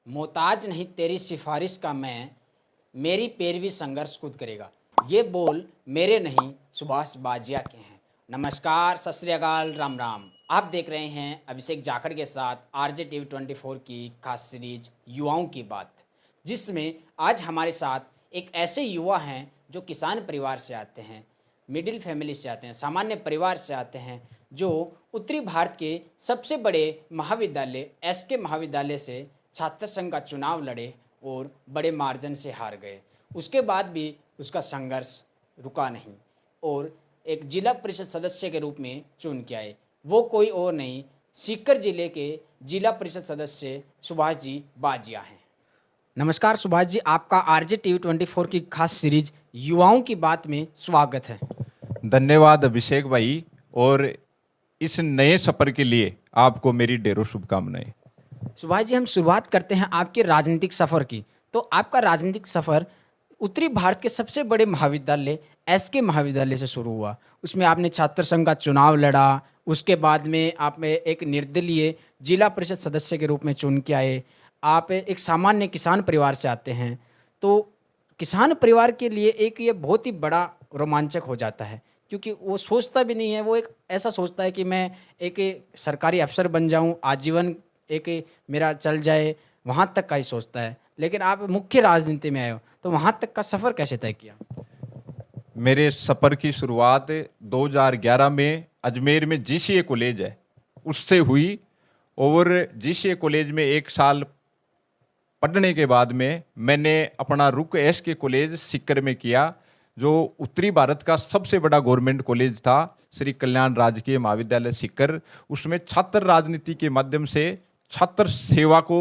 मोहताज नहीं तेरी सिफारिश का मैं, मेरी पैरवी संघर्ष खुद करेगा। ये बोल मेरे नहीं सुभाष बाजिया के हैं। नमस्कार, सत श्री अकाल, राम राम। आप देख रहे हैं अभिषेक जाखड़ के साथ आरजे टीवी 24 की खास सीरीज युवाओं की बात, जिसमें आज हमारे साथ एक ऐसे युवा हैं जो किसान परिवार से आते हैं, मिडिल फैमिली से आते हैं, सामान्य परिवार से आते हैं, जो उत्तरी भारत के सबसे बड़े महाविद्यालय एसके महाविद्यालय से छात्र संघ का चुनाव लड़े और बड़े मार्जिन से हार गए। उसके बाद भी उसका संघर्ष रुका नहीं और एक जिला परिषद सदस्य के रूप में चुन के आए। वो कोई और नहीं, सीकर जिले के जिला परिषद सदस्य सुभाष जी बाजिया हैं। नमस्कार सुभाष जी, आपका आरजे टीवी 24 की खास सीरीज युवाओं की बात में स्वागत है। धन्यवाद अभिषेक भाई, और इस नए सफर के लिए आपको मेरी ढेरों शुभकामनाएं। सुभाष जी, हम शुरुआत करते हैं आपके राजनीतिक सफ़र की। तो आपका राजनीतिक सफ़र उत्तरी भारत के सबसे बड़े महाविद्यालय एसके महाविद्यालय से शुरू हुआ। उसमें आपने छात्र संघ का चुनाव लड़ा, उसके बाद में आप में एक निर्दलीय जिला परिषद सदस्य के रूप में चुन के आए। आप एक सामान्य किसान परिवार से आते हैं, तो किसान परिवार के लिए एक ये बहुत ही बड़ा रोमांचक हो जाता है, क्योंकि वो सोचता भी नहीं है, वो एक ऐसा सोचता है कि मैं एक सरकारी अफसर बन जाऊं, आजीवन एक मेरा चल जाए, वहाँ तक का ही सोचता है। लेकिन आप मुख्य राजनीति में आए हो, तो वहाँ तक का सफ़र कैसे तय किया? मेरे सफ़र की शुरुआत 2011 में अजमेर में जीसीए कॉलेज है उससे हुई, और जीसीए कॉलेज में एक साल पढ़ने के बाद में मैंने अपना रुख एसके कॉलेज सीकर में किया, जो उत्तरी भारत का सबसे बड़ा गवर्नमेंट कॉलेज था, श्री कल्याण राजकीय महाविद्यालय सीकर। उसमें छात्र राजनीति के माध्यम से छात्र सेवा को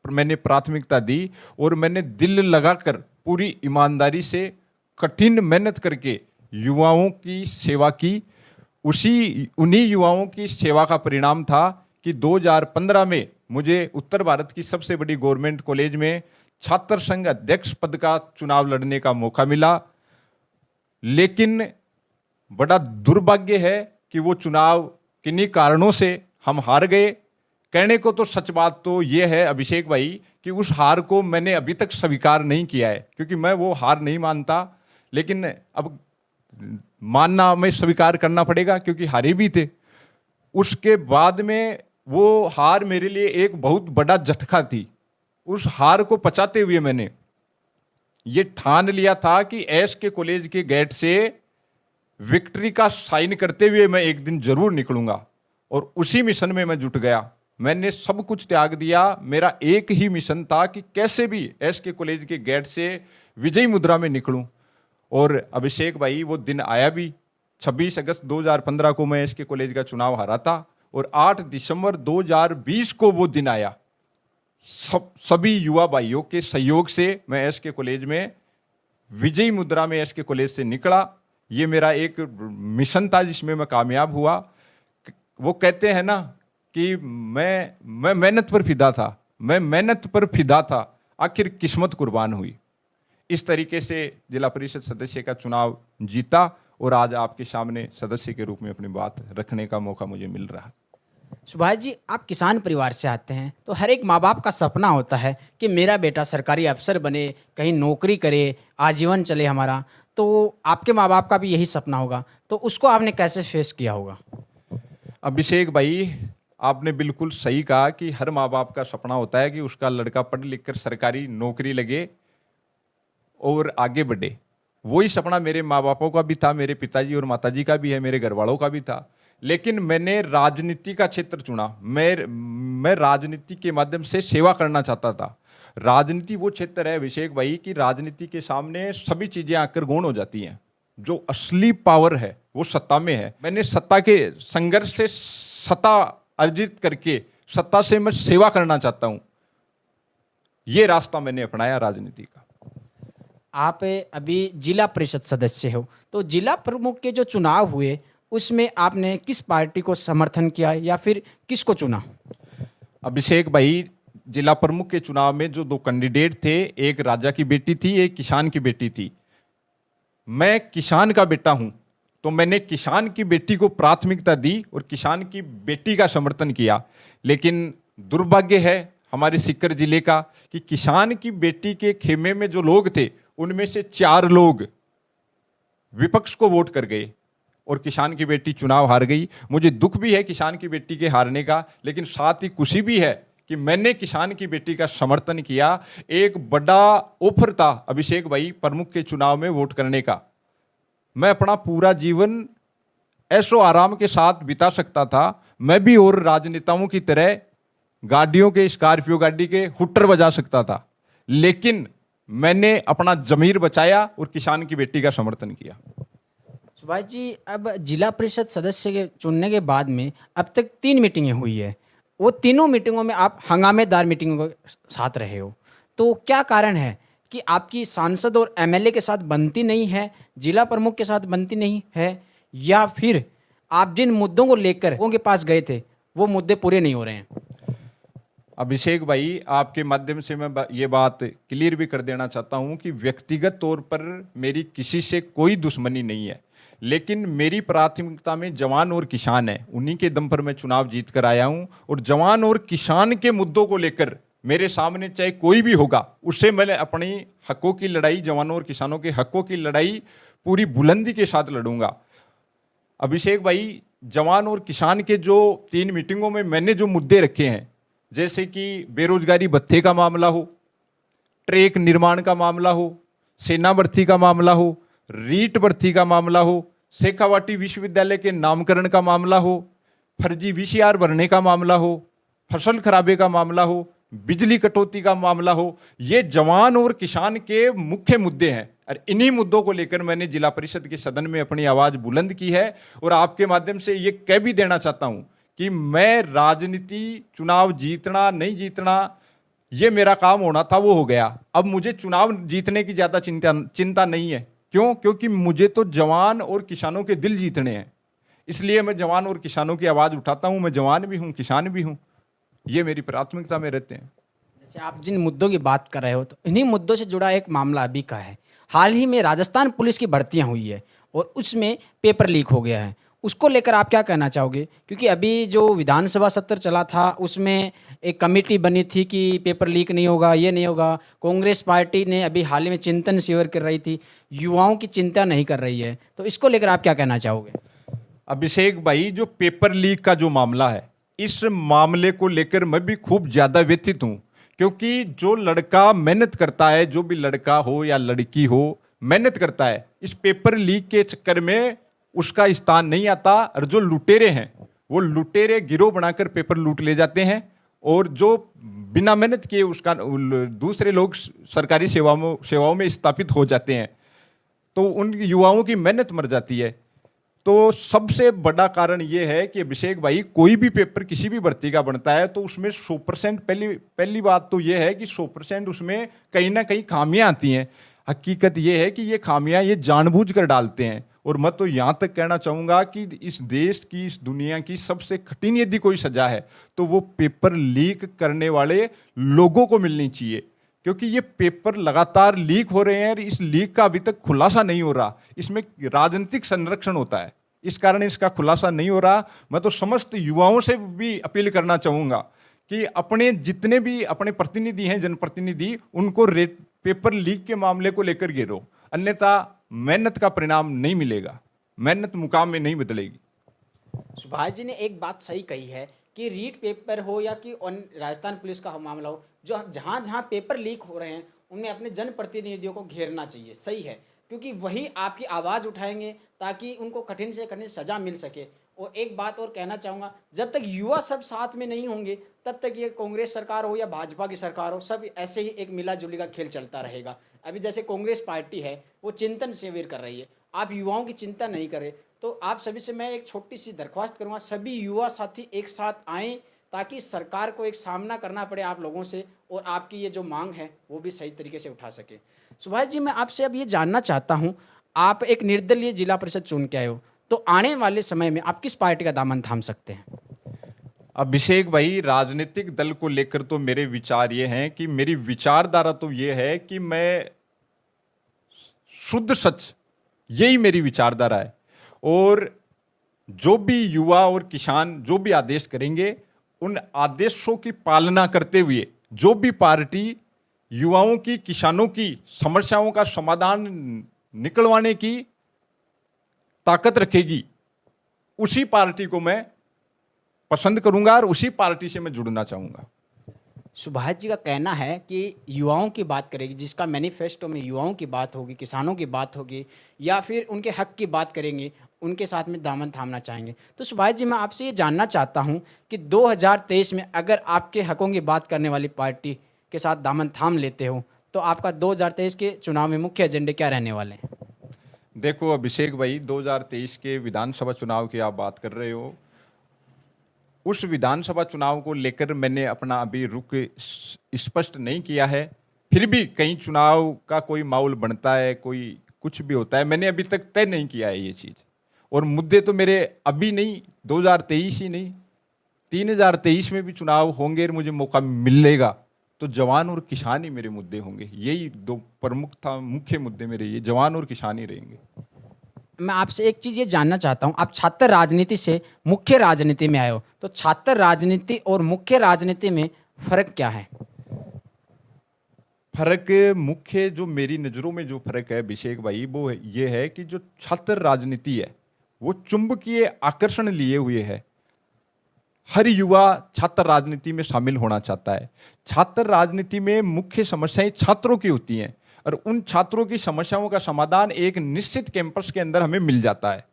मैंने प्राथमिकता दी, और मैंने दिल लगाकर पूरी ईमानदारी से कठिन मेहनत करके युवाओं की सेवा की। उन्हीं युवाओं की सेवा का परिणाम था कि 2015 में मुझे उत्तर भारत की सबसे बड़ी गवर्नमेंट कॉलेज में छात्र संघ अध्यक्ष पद का चुनाव लड़ने का मौका मिला। लेकिन बड़ा दुर्भाग्य है कि वो चुनाव किन्हीं कारणों से हम हार गए। कहने को तो सच बात तो ये है अभिषेक भाई कि उस हार को मैंने अभी तक स्वीकार नहीं किया है, क्योंकि मैं वो हार नहीं मानता। लेकिन अब मानना में स्वीकार करना पड़ेगा, क्योंकि हारे भी थे। उसके बाद में वो हार मेरे लिए एक बहुत बड़ा झटका थी। उस हार को पचाते हुए मैंने ये ठान लिया था कि एस के कॉलेज के गेट से विक्ट्री का साइन करते हुए मैं एक दिन जरूर निकलूंगा, और उसी मिशन में मैं जुट गया। मैंने सब कुछ त्याग दिया। मेरा एक ही मिशन था कि कैसे भी एस के कॉलेज के गेट से विजयी मुद्रा में निकलूं। और अभिषेक भाई, वो दिन आया भी। 26 अगस्त 2015 को मैं एस के कॉलेज का चुनाव हारा था, और 8 दिसंबर 2020 को वो दिन आया। सभी युवा भाइयों के सहयोग से मैं एस के कॉलेज में विजयी मुद्रा में एस के कॉलेज से निकला। ये मेरा एक मिशन था जिसमें मैं कामयाब हुआ। वो कहते हैं ना कि मैं मेहनत पर फिदा था, मैं मेहनत पर फिदा था, आखिर किस्मत कुर्बान हुई। इस तरीके से जिला परिषद सदस्य का चुनाव जीता, और आज आपके सामने सदस्य के रूप में अपनी बात रखने का मौका मुझे मिल रहा है। सुभाष जी, आप किसान परिवार से आते हैं, तो हर एक माँ बाप का सपना होता है कि मेरा बेटा सरकारी अफसर बने, कहीं नौकरी करे, आजीवन चले हमारा। तो आपके माँ बाप का भी यही सपना होगा, तो उसको आपने कैसे फेस किया होगा? अभिषेक भाई, आपने बिल्कुल सही कहा कि हर माँ बाप का सपना होता है कि उसका लड़का पढ़ लिख कर सरकारी नौकरी लगे और आगे बढ़े। वही सपना मेरे माँ बापों का भी था, मेरे पिताजी और माताजी का भी है, मेरे घर वालों का भी था। लेकिन मैंने राजनीति का क्षेत्र चुना। मैं राजनीति के माध्यम से सेवा करना चाहता था। राजनीति वो क्षेत्र है अभिषेक भाई कि राजनीति के सामने सभी चीजें आकर गौण हो जाती हैं। जो असली पावर है वो सत्ता में है। मैंने सत्ता के संघर्ष से सत्ता अर्जित करके सत्ता से मैं सेवा करना चाहता हूं। ये रास्ता मैंने अपनाया राजनीति का। आप अभी जिला परिषद सदस्य हो, तो जिला प्रमुख के जो चुनाव हुए उसमें आपने किस पार्टी को समर्थन किया या फिर किसको चुना? अभिषेक भाई, जिला प्रमुख के चुनाव में जो 2 कैंडिडेट थे, एक राजा की बेटी थी, एक किसान की बेटी थी। मैं किसान का बेटा हूं, तो मैंने किसान की बेटी को प्राथमिकता दी और किसान की बेटी का समर्थन किया। लेकिन दुर्भाग्य है, हमारे सीकर जिले का कि किसान की बेटी के खेमे में जो लोग थे उनमें से 4 लोग विपक्ष को वोट कर गए और किसान की बेटी चुनाव हार गई। मुझे दुख भी है किसान की बेटी के हारने का, लेकिन साथ ही खुशी भी है कि मैंने किसान की बेटी का समर्थन किया। एक बड़ा ऑफर था अभिषेक भाई प्रमुख के चुनाव में वोट करने का। मैं अपना पूरा जीवन ऐशो आराम के साथ बिता सकता था, मैं भी और राजनेताओं की तरह गाड़ियों के, स्कॉर्पियो गाड़ी के हुट्टर बजा सकता था, लेकिन मैंने अपना जमीर बचाया और किसान की बेटी का समर्थन किया। सुभाष जी, अब जिला परिषद सदस्य के चुनने के बाद में अब तक 3 मीटिंगें हुई है, वो तीनों मीटिंगों में आप हंगामेदार मीटिंगों के साथ रहे हो, तो क्या कारण है कि आपकी सांसद और एमएलए के साथ बनती नहीं है, जिला प्रमुख के साथ बनती नहीं है, या फिर आप जिन मुद्दों को लेकर उनके पास गए थे वो मुद्दे पूरे नहीं हो रहे हैं? अभिषेक भाई, आपके माध्यम से मैं ये बात क्लियर भी कर देना चाहता हूं कि व्यक्तिगत तौर पर मेरी किसी से कोई दुश्मनी नहीं है, लेकिन मेरी प्राथमिकता में जवान और किसान है। उन्हीं के दम पर मैं चुनाव जीत कर आया हूं और जवान और किसान के मुद्दों को लेकर मेरे सामने चाहे कोई भी होगा, उससे मैं अपनी हकों की लड़ाई, जवानों और किसानों के हकों की लड़ाई पूरी बुलंदी के साथ लड़ूंगा। अभिषेक भाई, जवान और किसान के जो 3 मीटिंगों में मैंने जो मुद्दे रखे हैं, जैसे कि बेरोजगारी भत्ते का मामला हो, ट्रैक निर्माण का मामला हो, सेना भर्ती का मामला हो, रीट भर्ती का मामला हो, शेखावाटी विश्वविद्यालय के नामकरण का मामला हो, फर्जी वीसीआर भरने का मामला हो, फसल खराबे का मामला हो, बिजली कटौती का मामला हो, ये जवान और किसान के मुख्य मुद्दे हैं और इन्हीं मुद्दों को लेकर मैंने जिला परिषद के सदन में अपनी आवाज बुलंद की है। और आपके माध्यम से ये कह भी देना चाहता हूं कि मैं राजनीति, चुनाव जीतना नहीं जीतना, ये मेरा काम होना था, वो हो गया। अब मुझे चुनाव जीतने की ज्यादा चिंता नहीं है। क्यों? क्योंकि मुझे तो जवान और किसानों के दिल जीतने हैं, इसलिए मैं जवान और किसानों की आवाज उठाता हूं। मैं जवान भी हूं, किसान भी हूं, ये मेरी प्राथमिकता में रहते हैं। जैसे आप जिन मुद्दों की बात कर रहे हो, तो इन्हीं मुद्दों से जुड़ा एक मामला अभी का है। हाल ही में राजस्थान पुलिस की भर्तियां हुई है और उसमें पेपर लीक हो गया है, उसको लेकर आप क्या कहना चाहोगे? क्योंकि अभी जो विधानसभा सत्र चला था उसमें एक कमेटी बनी थी कि पेपर लीक नहीं होगा, ये नहीं होगा। कांग्रेस पार्टी ने अभी हाल ही में चिंतन शिविर कर रही थी, युवाओं की चिंता नहीं कर रही है, तो इसको लेकर आप क्या कहना चाहोगे? अभिषेक भाई, जो पेपर लीक का जो मामला है, इस मामले को लेकर मैं भी खूब ज्यादा व्यथित हूं, क्योंकि जो लड़का मेहनत करता है, जो भी लड़का हो या लड़की हो, मेहनत करता है, इस पेपर लीक के चक्कर में उसका स्थान नहीं आता। और जो लुटेरे हैं, वो लुटेरे गिरोह बनाकर पेपर लूट ले जाते हैं और जो बिना मेहनत किए उसका दूसरे लोग सरकारी सेवाओं में स्थापित हो जाते हैं, तो उन युवाओं की मेहनत मर जाती है। तो सबसे बड़ा कारण यह है कि अभिषेक भाई, कोई भी पेपर किसी भी भर्ती का बनता है तो उसमें 100%, पहली बात तो यह है कि 100% उसमें कहीं ना कहीं खामियां आती हैं। हकीकत यह है कि ये खामियां ये जानबूझकर डालते हैं। और मैं तो यहां तक कहना चाहूंगा कि इस देश की, इस दुनिया की सबसे कठिन यदि कोई सजा है तो वो पेपर लीक करने वाले लोगों को मिलनी चाहिए, क्योंकि ये पेपर लगातार लीक हो रहे हैं और इस लीक का अभी तक खुलासा नहीं हो रहा। इसमें राजनीतिक संरक्षण होता है, इस कारण इसका खुलासा नहीं हो रहा। मैं तो समस्त युवाओं से भी अपील करना चाहूंगा कि अपने जितने भी अपने प्रतिनिधि हैं, जनप्रतिनिधि, उनको पेपर लीक के मामले को लेकर घेरो, अन्यथा मेहनत का परिणाम नहीं मिलेगा, मेहनत मुकाम में नहीं बदलेगी। सुभाष जी ने एक बात सही कही है कि रीट पेपर हो या कि राजस्थान पुलिस का मामला हो, जो जहाँ जहाँ पेपर लीक हो रहे हैं उनमें अपने जनप्रतिनिधियों को घेरना चाहिए। सही है, क्योंकि वही आपकी आवाज़ उठाएंगे ताकि उनको कठिन से कठिन सज़ा मिल सके। और एक बात और कहना चाहूँगा, जब तक युवा सब साथ में नहीं होंगे तब तक ये कांग्रेस सरकार हो या भाजपा की सरकार हो, सब ऐसे ही एक मिला जुली का खेल चलता रहेगा। अभी जैसे कांग्रेस पार्टी है वो चिंतन शिविर कर रही है, आप युवाओं की चिंता नहीं करें, तो आप सभी से मैं एक छोटी सी दरख्वास्त करूंगा, सभी युवा साथी एक साथ आएं ताकि सरकार को एक सामना करना पड़े आप लोगों से और आपकी ये जो मांग है वो भी सही तरीके से उठा सके। सुभाष जी, मैं आपसे अब ये जानना चाहता हूँ, आप एक निर्दलीय जिला परिषद चुन के आए हो, तो आने वाले समय में आप किस पार्टी का दामन थाम सकते हैं? अभिषेक भाई, राजनीतिक दल को लेकर तो मेरे विचार ये हैं कि मेरी विचारधारा तो ये है कि मैं शुद्ध सच, यही मेरी विचारधारा है। और जो भी युवा और किसान जो भी आदेश करेंगे, उन आदेशों की पालना करते हुए जो भी पार्टी युवाओं की, किसानों की समस्याओं का समाधान निकलवाने की ताकत रखेगी, उसी पार्टी को मैं पसंद करूंगा और उसी पार्टी से मैं जुड़ना चाहूंगा। सुभाष जी का कहना है कि युवाओं की बात करेगी, जिसका मैनिफेस्टो में युवाओं की बात होगी, किसानों की बात होगी, या फिर उनके हक की बात करेंगे, उनके साथ में दामन थामना चाहेंगे। तो सुभाष जी, मैं आपसे ये जानना चाहता हूँ कि 2023 में अगर आपके हकों की बात करने वाली पार्टी के साथ दामन थाम लेते हो, तो आपका 2023 के चुनाव में मुख्य एजेंडे क्या रहने वाले हैं? देखो अभिषेक भाई, 2023 के विधानसभा चुनाव की आप बात कर रहे हो। उस विधानसभा चुनाव को लेकर मैंने अपना अभी रुख स्पष्ट नहीं किया है। फिर भी कहीं चुनाव का कोई माहौल बनता है, कोई कुछ भी होता है, मैंने अभी तक तय नहीं किया है ये चीज़। और मुद्दे तो मेरे अभी नहीं, 2023 ही नहीं, 3023 में भी चुनाव होंगे और मुझे मौका मिलेगा तो जवान और किसान ही मेरे मुद्दे होंगे। यही दो मुख्य मुद्दे मेरे, ये जवान और किसान ही रहेंगे। मैं आपसे एक चीज़ ये जानना चाहता हूँ, आप छात्र राजनीति से मुख्य राजनीति में आए हो, तो छात्र राजनीति और मुख्य राजनीति में फर्क क्या है? फर्क मुख्य जो मेरी नज़रों में जो फर्क है अभिषेक भाई, वो ये है कि जो छात्र राजनीति है वो चुंबकीय आकर्षण लिए हुए है। हर युवा छात्र राजनीति में शामिल होना चाहता है। छात्र राजनीति में मुख्य समस्याएं छात्रों की होती हैं और उन छात्रों की समस्याओं का समाधान एक निश्चित कैंपस के अंदर हमें मिल जाता है।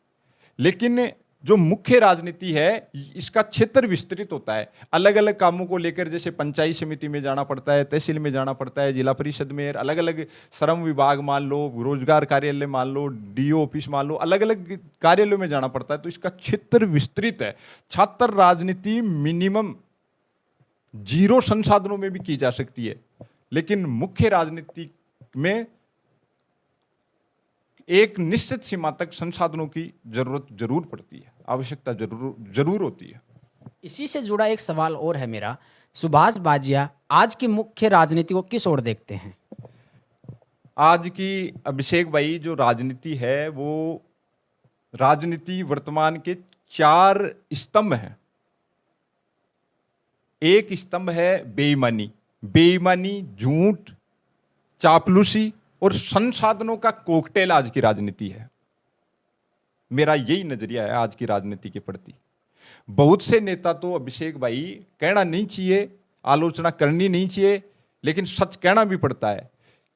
लेकिन जो मुख्य राजनीति है इसका क्षेत्र विस्तृत होता है, अलग अलग कामों को लेकर, जैसे पंचायत समिति में जाना पड़ता है, तहसील में जाना पड़ता है, जिला परिषद में, अलग अलग श्रम विभाग मान लो, रोजगार कार्यालय मान लो, डीओ ऑफिस मान लो, अलग अलग कार्यालयों में जाना पड़ता है। तो इसका क्षेत्र विस्तृत है। छात्र राजनीति मिनिमम 0 संसाधनों में भी की जा सकती है, लेकिन मुख्य राजनीति में एक निश्चित सीमा तक संसाधनों की जरूरत जरूर पड़ती है, आवश्यकता जरूर होती है। इसी से जुड़ा एक सवाल और है मेरा, सुभाष बाजिया आज की मुख्य राजनीति को किस ओर देखते हैं? आज की अभिषेक भाई जो राजनीति है, वो राजनीति वर्तमान के 4 स्तंभ हैं। एक स्तंभ है बेईमानी, झूठ, चापलूसी और संसाधनों का कोकटेल आज की राजनीति है। मेरा यही नजरिया है आज की राजनीति के प्रति। बहुत से नेता तो अभिषेक भाई कहना नहीं चाहिए, आलोचना करनी नहीं चाहिए, लेकिन सच कहना भी पड़ता है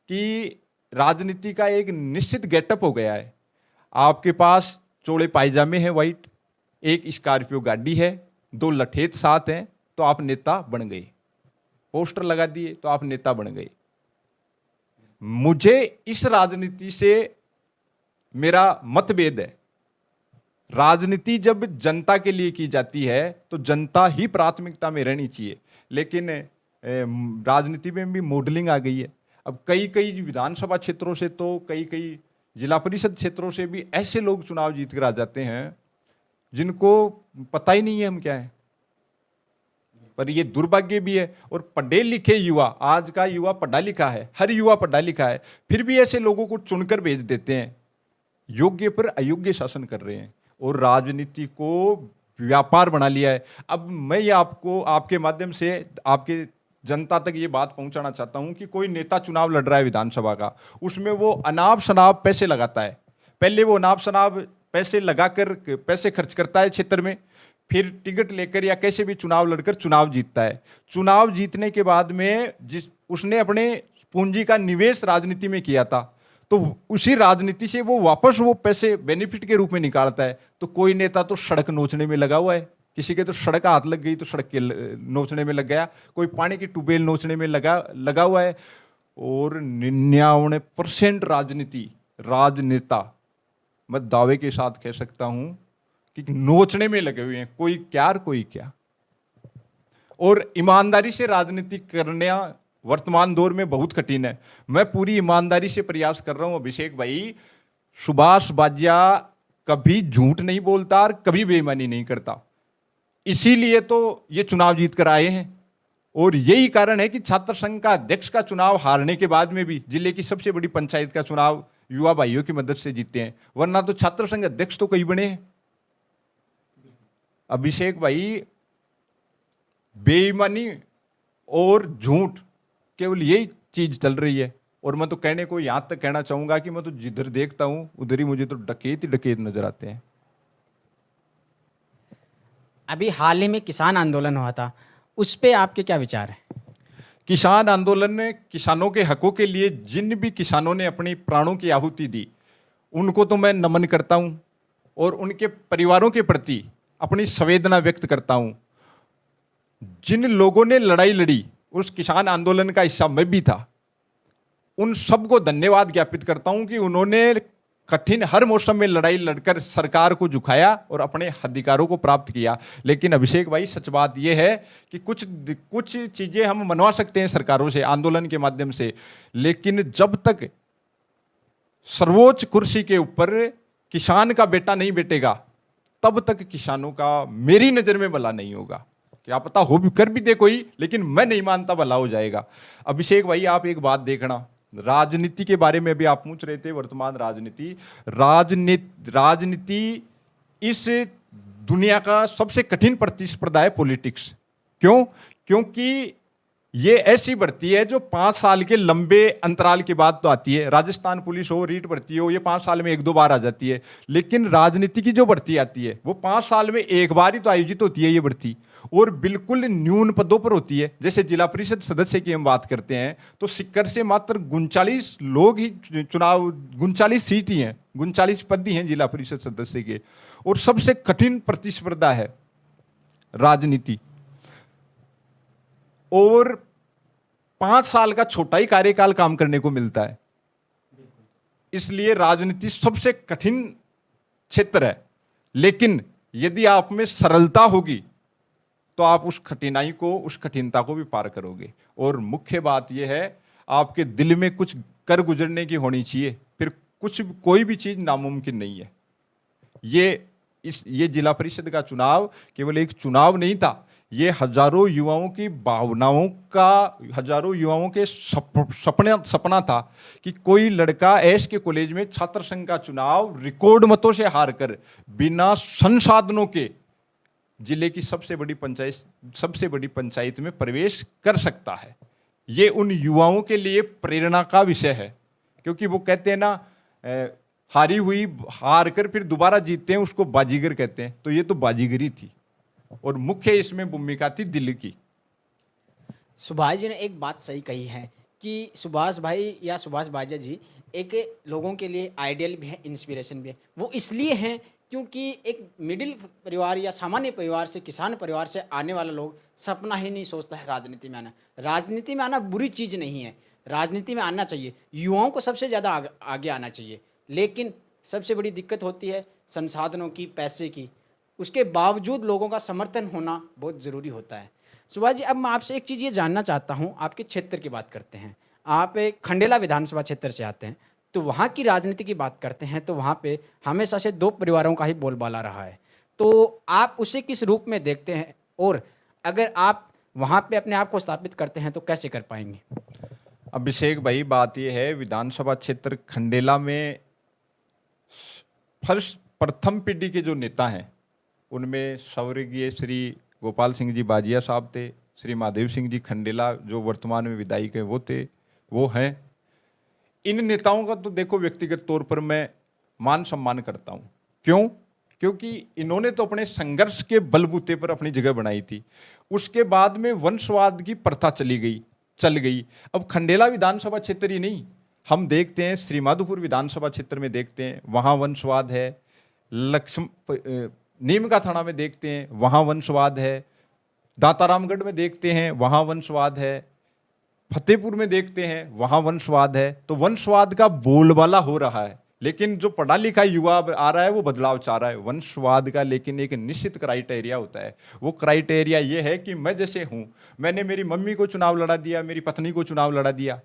कि राजनीति का एक निश्चित गेटअप हो गया है। आपके पास चौड़े पायजामे हैं वाइट, एक स्कॉर्पियो गाड़ी है, 2 लठेत साथ हैं, तो आप नेता बन गए। पोस्टर लगा दिए तो आप नेता बन गए। मुझे इस राजनीति से मेरा मतभेद है। राजनीति जब जनता के लिए की जाती है तो जनता ही प्राथमिकता में रहनी चाहिए, लेकिन राजनीति में भी मॉडलिंग आ गई है। अब कई विधानसभा क्षेत्रों से तो कई जिला परिषद क्षेत्रों से भी ऐसे लोग चुनाव जीत कर आ जाते हैं जिनको पता ही नहीं है हम क्या है। पर ये दुर्भाग्य भी है। और पढ़े लिखे युवा, आज का युवा पढ़ा लिखा है, हर युवा पढ़ा लिखा है, फिर भी ऐसे लोगों को चुनकर भेज देते हैं, योग्य पर अयोग्य शासन कर रहे हैं और राजनीति को व्यापार बना लिया है। अब मैं ये आपको आपके माध्यम से आपके जनता तक ये बात पहुंचाना चाहता हूं कि कोई नेता चुनाव लड़ रहा है विधानसभा का, उसमें वो अनाप शनाप पैसे लगाता है। पहले वो अनाप शनाप पैसे लगाकर पैसे खर्च करता है क्षेत्र में, फिर टिकट लेकर या कैसे भी चुनाव लड़कर चुनाव जीतता है। चुनाव जीतने के बाद में जिस उसने अपने पूंजी का निवेश राजनीति में किया था, तो उसी राजनीति से वो वापस वो पैसे बेनिफिट के रूप में निकालता है। तो कोई नेता तो सड़क नोचने में लगा हुआ है, किसी के तो सड़क हाथ लग गई तो सड़क के नोचने में लग गया, कोई पानी की ट्यूबवेल नोचने में लगा हुआ है। और 99% राजनेता मैं दावे के साथ कह सकता हूं कि नोचने में लगे हुए हैं, कोई क्या और कोई क्या। और ईमानदारी से राजनीति करना वर्तमान दौर में बहुत कठिन है। मैं पूरी ईमानदारी से प्रयास कर रहा हूं अभिषेक भाई। सुभाष बाजिया कभी झूठ नहीं बोलता और कभी बेईमानी नहीं करता, इसीलिए तो ये चुनाव जीत कर आए हैं। और यही कारण है कि छात्र संघ का अध्यक्ष का चुनाव हारने के बाद में भी जिले की सबसे बड़ी पंचायत का चुनाव युवा भाइयों की मदद से जीते हैं, वरना तो छात्र संघ अध्यक्ष तो कई बने हैं। अभिषेक भाई, बेईमानी और झूठ, केवल यही चीज चल रही है। और मैं तो कहने को यहां तक कहना चाहूंगा कि मैं तो जिधर देखता हूं उधर ही मुझे तो डकैत ही डकैत नजर आते हैं। अभी हाल ही में किसान आंदोलन हुआ था, उस पे आपके क्या विचार हैं? किसान आंदोलन ने किसानों के हकों के लिए जिन भी किसानों ने अपनी प्राणों की आहुति दी, उनको तो मैं नमन करता हूं और उनके परिवारों के प्रति अपनी संवेदना व्यक्त करता हूं। जिन लोगों ने लड़ाई लड़ी, उस किसान आंदोलन का हिस्सा मैं भी था, उन सबको धन्यवाद ज्ञापित करता हूं कि उन्होंने कठिन हर मौसम में लड़ाई लड़कर सरकार को झुकाया और अपने अधिकारों को प्राप्त किया। लेकिन अभिषेक भाई, सच बात यह है कि कुछ चीजें हम मनवा सकते हैं सरकारों से आंदोलन के माध्यम से, लेकिन जब तक सर्वोच्च कुर्सी के ऊपर किसान का बेटा नहीं बैठेगा, तब तक किसानों का मेरी नजर में भला नहीं होगा। क्या पता हो भी कर भी दे कोई, लेकिन मैं नहीं मानता भला हो जाएगा। अभिषेक भाई, आप एक बात देखना, राजनीति के बारे में भी आप पूछ रहे थे। वर्तमान राजनीति इस दुनिया का सबसे कठिन प्रतिस्पर्धा है, पॉलिटिक्स। क्यों? क्योंकि ये ऐसी भर्ती है जो 5 साल के लंबे अंतराल के बाद तो आती है। राजस्थान पुलिस हो, रीट भर्ती हो, ये 5 साल में 1-2 बार आ जाती है। लेकिन राजनीति की जो भर्ती आती है वो 5 साल में एक बार ही तो आयोजित होती है ये भर्ती, और बिल्कुल न्यून पदों पर होती है। जैसे जिला परिषद सदस्य की हम बात करते हैं तो सिक्कर से मात्र 39 लोग ही चुनाव, 39 सीट ही हैं, 39 पद ही हैं जिला परिषद सदस्य के। और सबसे कठिन प्रतिस्पर्धा है राजनीति, और 5 साल का छोटा ही कार्यकाल काम करने को मिलता है। इसलिए राजनीति सबसे कठिन क्षेत्र है। लेकिन यदि आप में सरलता होगी तो आप उस कठिनाई को, उस कठिनता को भी पार करोगे। और मुख्य बात यह है, आपके दिल में कुछ कर गुजरने की होनी चाहिए, फिर कोई भी चीज नामुमकिन नहीं है। ये जिला परिषद का चुनाव केवल एक चुनाव नहीं था, ये हजारों युवाओं की भावनाओं का, हजारों युवाओं के सपना था कि कोई लड़का एस के कॉलेज में छात्र संघ का चुनाव रिकॉर्ड मतों से हारकर बिना संसाधनों के जिले की सबसे बड़ी पंचायत में प्रवेश कर सकता है। ये उन युवाओं के लिए प्रेरणा का विषय है, क्योंकि वो कहते हैं ना, हार कर फिर दोबारा जीतते हैं, उसको बाजीगर कहते हैं। तो ये तो बाजीगरी थी, और मुख्य इसमें भूमिका थी दिल्ली की। सुभाष जी ने एक बात सही कही है कि सुभाष भाई या सुभाष बाजिया जी एक लोगों के लिए आइडियल भी है, इंस्पिरेशन भी है। वो इसलिए हैं क्योंकि एक मिडिल परिवार या सामान्य परिवार से, किसान परिवार से आने वाला लोग सपना ही नहीं सोचता है राजनीति में आना। राजनीति में आना बुरी चीज़ नहीं है, राजनीति में आना चाहिए, युवाओं को सबसे ज़्यादा आगे आना चाहिए। लेकिन सबसे बड़ी दिक्कत होती है संसाधनों की, पैसे की। उसके बावजूद लोगों का समर्थन होना बहुत ज़रूरी होता है। सुभाष जी, अब मैं आपसे एक चीज़ ये जानना चाहता हूँ, आपके क्षेत्र की बात करते हैं। आप एक खंडेला विधानसभा क्षेत्र से आते हैं, तो वहाँ की राजनीति की बात करते हैं तो वहाँ पे हमेशा से 2 परिवारों का ही बोलबाला रहा है। तो आप उसे किस रूप में देखते हैं, और अगर आप वहाँ पे अपने आप को स्थापित करते हैं तो कैसे कर पाएंगे? अभिषेक भाई, बात यह है, विधानसभा क्षेत्र खंडेला में प्रथम पीढ़ी के जो नेता हैं उनमें स्वर्गीय श्री गोपाल सिंह जी बाजिया साहब थे, श्री महादेव सिंह जी खंडेला जो वर्तमान में विधायक हैं वो हैं। इन नेताओं का तो देखो व्यक्तिगत तौर पर मैं मान सम्मान करता हूं। क्यों? क्योंकि इन्होंने तो अपने संघर्ष के बलबूते पर अपनी जगह बनाई थी। उसके बाद में वंशवाद की प्रथा चल गई। अब खंडेला विधानसभा क्षेत्र ही नहीं, हम देखते हैं श्रीमाधोपुर विधानसभा क्षेत्र में देखते हैं, वहां वंशवाद है। नीम का थाना में देखते हैं, वहां वंशवाद है। दातारामगढ़ में देखते हैं, वहां वंशवाद है। फतेहपुर में देखते हैं, वहां वंशवाद है। तो वंशवाद का बोलबाला हो रहा है, लेकिन जो पढ़ा लिखा युवा आ रहा है वो बदलाव चाह रहा है वंशवाद का। लेकिन एक निश्चित क्राइटेरिया होता है, वो क्राइटेरिया ये है कि मैं जैसे हूं, मैंने मेरी मम्मी को चुनाव लड़ा दिया, मेरी पत्नी को चुनाव लड़ा दिया,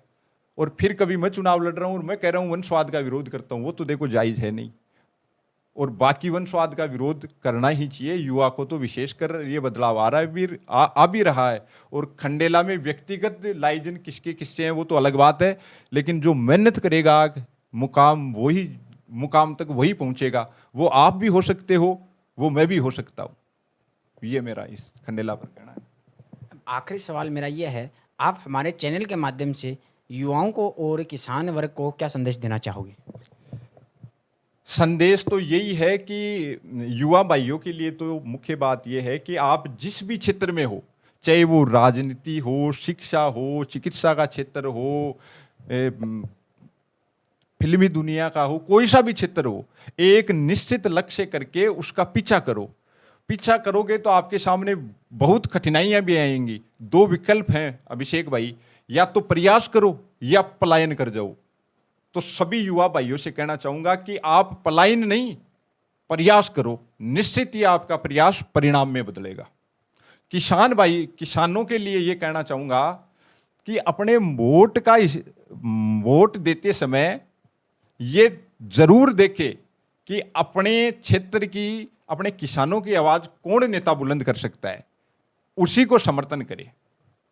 और फिर कभी मैं चुनाव लड़ रहा हूं और मैं कह रहा हूं वंशवाद का विरोध करता हूं, वो तो देखो जायज है नहीं। और बाकी वंशवाद का विरोध करना ही चाहिए। युवा को तो विशेषकर ये बदलाव आ रहा है, आ भी रहा है। और खंडेला में व्यक्तिगत लाइजन किसके किससे हैं वो तो अलग बात है, लेकिन जो मेहनत करेगा मुकाम तक वही पहुंचेगा। वो आप भी हो सकते हो, वो मैं भी हो सकता हूं। ये मेरा इस खंडेला पर कहना है। आखिरी सवाल मेरा ये है, आप हमारे चैनल के माध्यम से युवाओं को और किसान वर्ग को क्या संदेश देना चाहोगे? संदेश तो यही है कि युवा भाइयों के लिए तो मुख्य बात यह है कि आप जिस भी क्षेत्र में हो, चाहे वो राजनीति हो, शिक्षा हो, चिकित्सा का क्षेत्र हो, फिल्मी दुनिया का हो, कोई सा भी क्षेत्र हो, एक निश्चित लक्ष्य करके उसका पीछा करो। पीछा करोगे तो आपके सामने बहुत कठिनाइयां भी आएंगी। दो विकल्प हैं अभिषेक भाई, या तो प्रयास करो या पलायन कर जाओ। तो सभी युवा भाइयों से कहना चाहूंगा कि आप पलायन नहीं, प्रयास करो, निश्चित ही आपका प्रयास परिणाम में बदलेगा। किसान भाई, किसानों के लिए ये कहना चाहूंगा कि अपने वोट देते समय ये जरूर देखे कि अपने क्षेत्र की, अपने किसानों की आवाज कौन नेता बुलंद कर सकता है, उसी को समर्थन करे।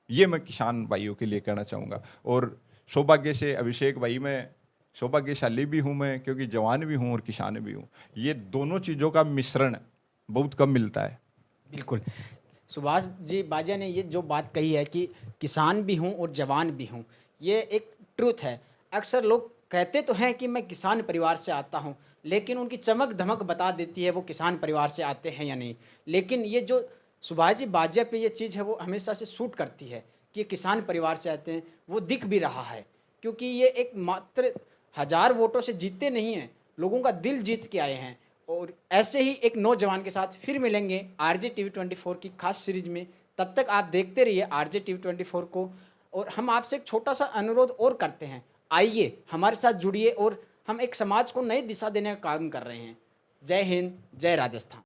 ये मैं किसान भाइयों के लिए कहना चाहूंगा। और सौभाग्य से अभिषेक भाई, मैं सौभाग्यशाली भी हूं मैं, क्योंकि जवान भी हूं और किसान भी हूं। ये दोनों चीजों का मिश्रण बहुत कम मिलता है। बिल्कुल। सुभाष जी बाजिया ने ये जो बात कही है कि किसान भी हूँ और जवान भी हूँ, ये एक ट्रूथ है। अक्सर लोग कहते तो हैं कि मैं किसान परिवार से आता हूँ, लेकिन उनकी चमक धमक बता देती है वो किसान परिवार से आते हैं या नहीं। लेकिन ये जो सुभाष जी बाजिया पे ये चीज़ है वो हमेशा से सूट करती है कि ये किसान परिवार से आते हैं, वो दिख भी रहा है। क्योंकि ये एक मात्र 1000 वोटों से जीतते नहीं हैं, लोगों का दिल जीत के आए हैं। और ऐसे ही एक नौजवान के साथ फिर मिलेंगे आरजे टीवी 24 की खास सीरीज में। तब तक आप देखते रहिए आरजे टीवी 24 को। और हम आपसे एक छोटा सा अनुरोध और करते हैं, आइए हमारे साथ जुड़िए और हम एक समाज को नई दिशा देने का काम कर रहे हैं। जय हिंद, जय राजस्थान।